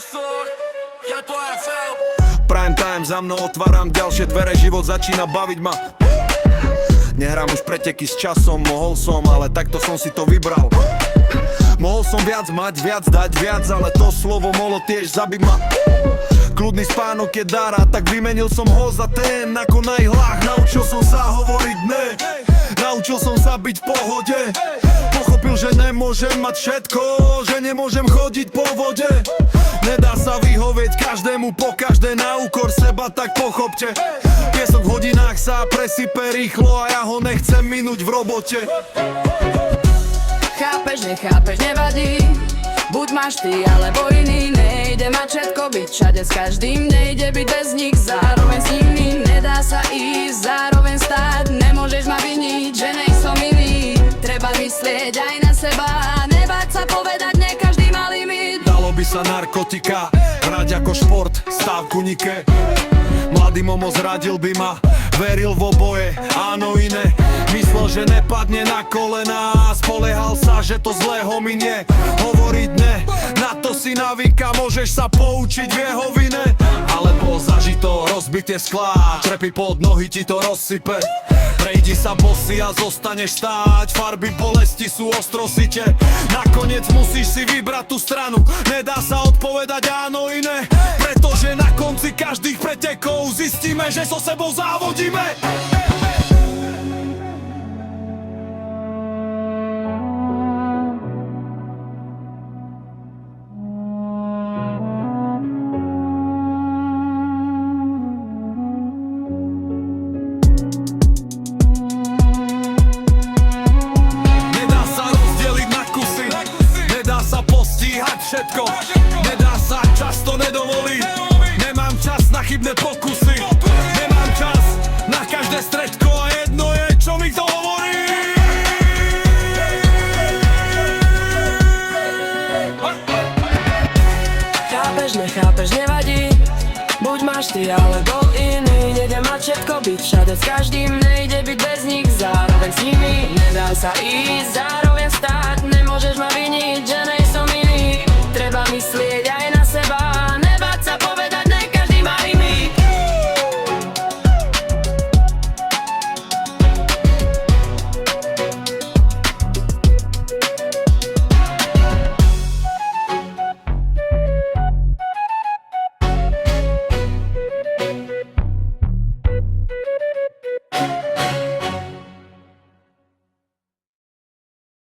prostor, ja to FL. Prime time, za mnou otváram ďalšie dvere, život začína baviť ma. Nehrám už preteky s časom, mohol som, ale takto som si to vybral. Mohol som viac mať, viac dať, viac, ale to slovo mohlo tiež zabiť ma. Kľudný spánok je dára, tak vymenil som ho za ten ako na ihlách. Naučil som sa hovoriť ne, naučil som sa byť v pohode. Pochopil, že nemôžem mať všetko, že nemôžem chodiť po vode. Nedá sa vyhovieť každému po každé na úkor seba, tak pochopte. Piesok v hodinách sa presype rýchlo a ja ho nechcem minúť v robote. Chápeš, nechápeš, nevadí. Buď máš ty, alebo iný. Nejde mať všetko, byť všade s každým. Nejde byť bez nich, zároveň s nimi. Nedá sa ísť, zároveň stáť. Nemôžeš ma viniť, že nejsom iný. Treba myslieť aj na seba a nebáť sa povedať, ne každý má limit. Dalo by sa narkotika hrať ako šport, stávku nike. Mladý Momo zradil by ma, veril v oboje, áno iné. Myslel, že nepadne na kolená, spoliehal sa, že to zlé ho minie. Hovoriť ne, na to si navíka, môžeš sa poučiť v jeho vine. Alebo zažito rozbitie sklá, trepy pod nohy ti to rozsype. Prejdi sa bosy a zostaneš stáť, farby bolesti sú ostrosite. Nakoniec musíš si vybrať tú stranu, nedá sa odpovedať áno iné. Pretože na konci každých pretekov zistíme, že so sebou závodíme. Všetko, nedá sa, často nedovolí. Nemám čas na chybné pokusy. Nemám čas na každé stredko a jedno je, čo mi to hovorí. Chápeš, nechápeš, nevadí. Buď máš ty, alebo iný. Nejde mať všetko, byť všade s každým. Nejde byť bez nich, zároveň s nimi. Nedá sa ísť, zároveň stáť. Nemôžeš ma viniť, že